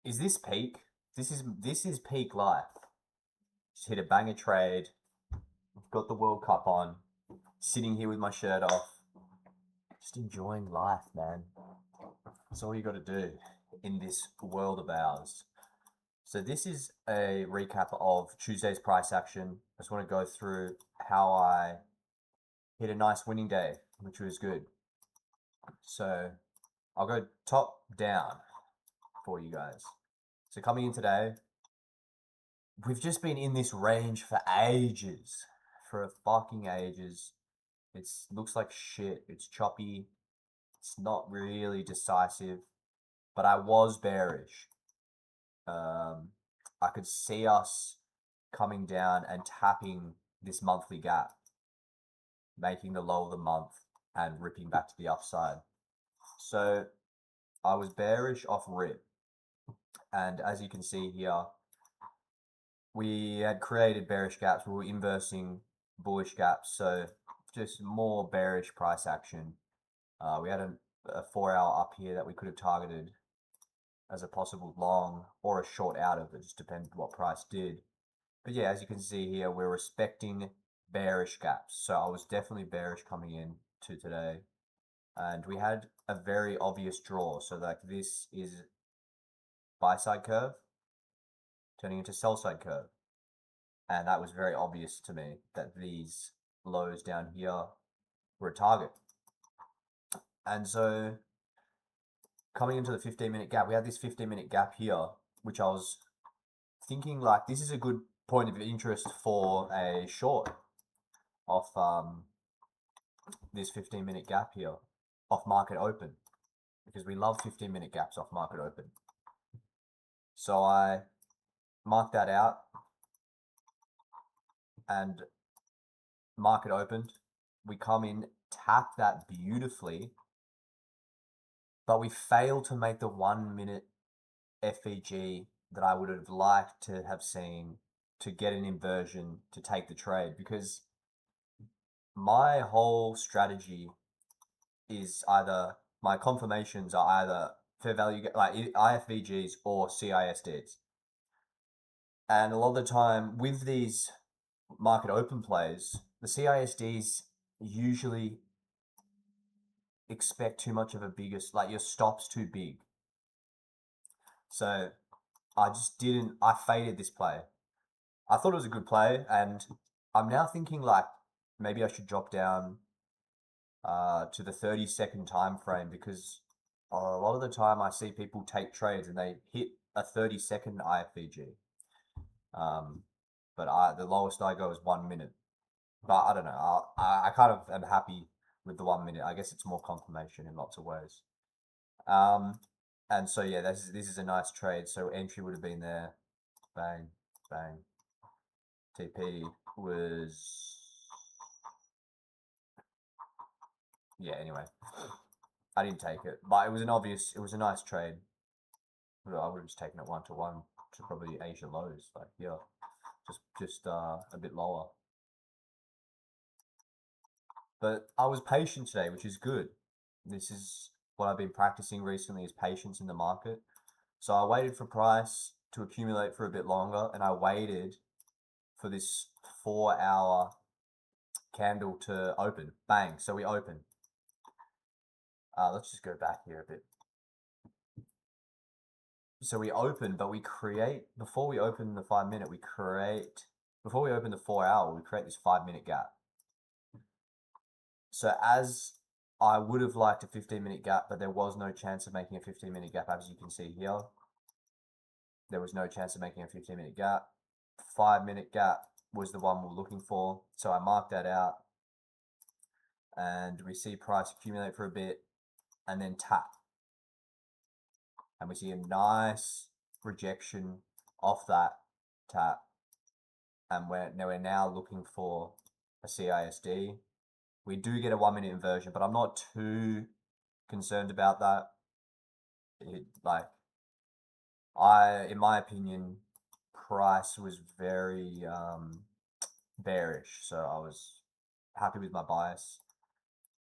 Is this peak? This is peak life. Just hit a banger trade. Got the World Cup on. Sitting here with my shirt off. Just enjoying life, man. That's all you got to do in this world of ours. So this is a recap of Tuesday's price action. I just want to go through how I hit a nice winning day, which was good. So I'll go top down for you guys. So coming in today, we've just been in this range for ages. For fucking ages. It looks like shit. It's choppy. It's not really decisive. But I was bearish. I could see us coming down and tapping this monthly gap, making the low of the month and ripping back to the upside. So I was bearish off rip. And as you can see here, we had created bearish gaps. We were inversing bullish gaps. So just more bearish price action. We had a 4-hour up here that we could have targeted as a possible long or a short out of it. Just depended what price did. But yeah, as you can see here, we're respecting bearish gaps. So I was definitely bearish coming in to today. And we had a very obvious draw. So like this is buy side curve turning into sell side curve. And that was very obvious to me that these lows down here were a target. And so coming into the 15-minute gap, we had this 15-minute gap here, which I was thinking like this is a good point of interest for a short off this 15-minute gap here off market open, because we love 15-minute gaps off market open. So I marked that out and market opened. We come in, tap that beautifully, but we failed to make the 1 minute FVG that I would have liked to have seen to get an inversion to take the trade, because my whole strategy is either my confirmations are either fair value like IFVGs or CISDs. And a lot of the time with these market open plays, the CISDs usually expect too much of a biggest, like your stop's too big. So I faded this play. I thought it was a good play, and I'm now thinking like maybe I should drop down to the 30-second time frame, because a lot of the time I see people take trades and they hit a 30-second IFVG. But the lowest I go is 1 minute. But I don't know. I kind of am happy with the 1 minute. I guess it's more confirmation in lots of ways. And so yeah, this is a nice trade. So entry would have been there. Bang, bang. TP was, yeah. Anyway, I didn't take it, but it was a nice trade. I would have just taken it 1-to-1 to probably Asia lows, like here, just a bit lower. But I was patient today, which is good. This is what I've been practicing recently, is patience in the market. So I waited for price to accumulate for a bit longer, and I waited for this 4-hour candle to open. Bang! So we open. Let's just go back here a bit. So we open, but we create, before we open the 5 minute, before we open the 4-hour, we create this 5-minute gap. So as I would have liked a 15-minute gap, but there was no chance of making a 15-minute gap, as you can see here. There was no chance of making a 15-minute gap. 5-minute gap was the one we were looking for. So I marked that out. And we see price accumulate for a bit and then tap. And we see a nice rejection off that tap. And we're now looking for a CISD. We do get a 1 minute inversion, but I'm not too concerned about that. In my opinion, price was very bearish, so I was happy with my bias.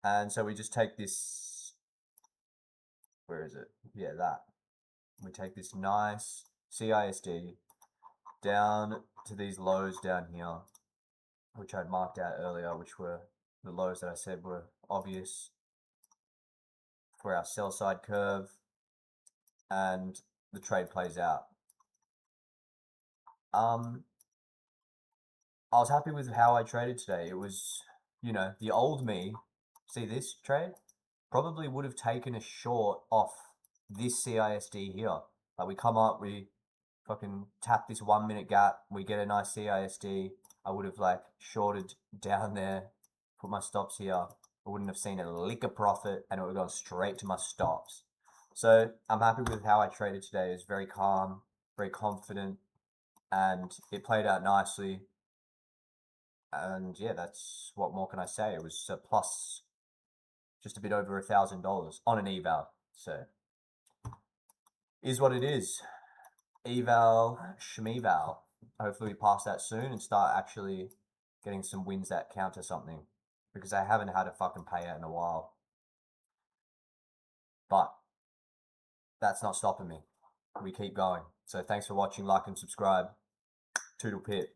And so we just take this, where is it? Yeah, that. We take this nice CISD down to these lows down here, which I'd marked out earlier, which were the lows that I said were obvious for our sell side curve, and the trade plays out. I was happy with how I traded today. It was, you know, the old me, see this trade, probably would have taken a short off this CISD here. Like we come up, we fucking tap this 1 minute gap, we get a nice CISD. I would have like shorted down there, put my stops here. I wouldn't have seen a lick of profit and it would have gone straight to my stops. So I'm happy with how I traded today. It was very calm, very confident, and it played out nicely. And yeah, that's what more can I say? It was a plus just a bit over $1,000 on an eval. So is what it is. Eval, schmeval. Hopefully we pass that soon and start actually getting some wins that counter something, because I haven't had a fucking payout in a while. But that's not stopping me. We keep going. So thanks for watching, like and subscribe. Toodle pip.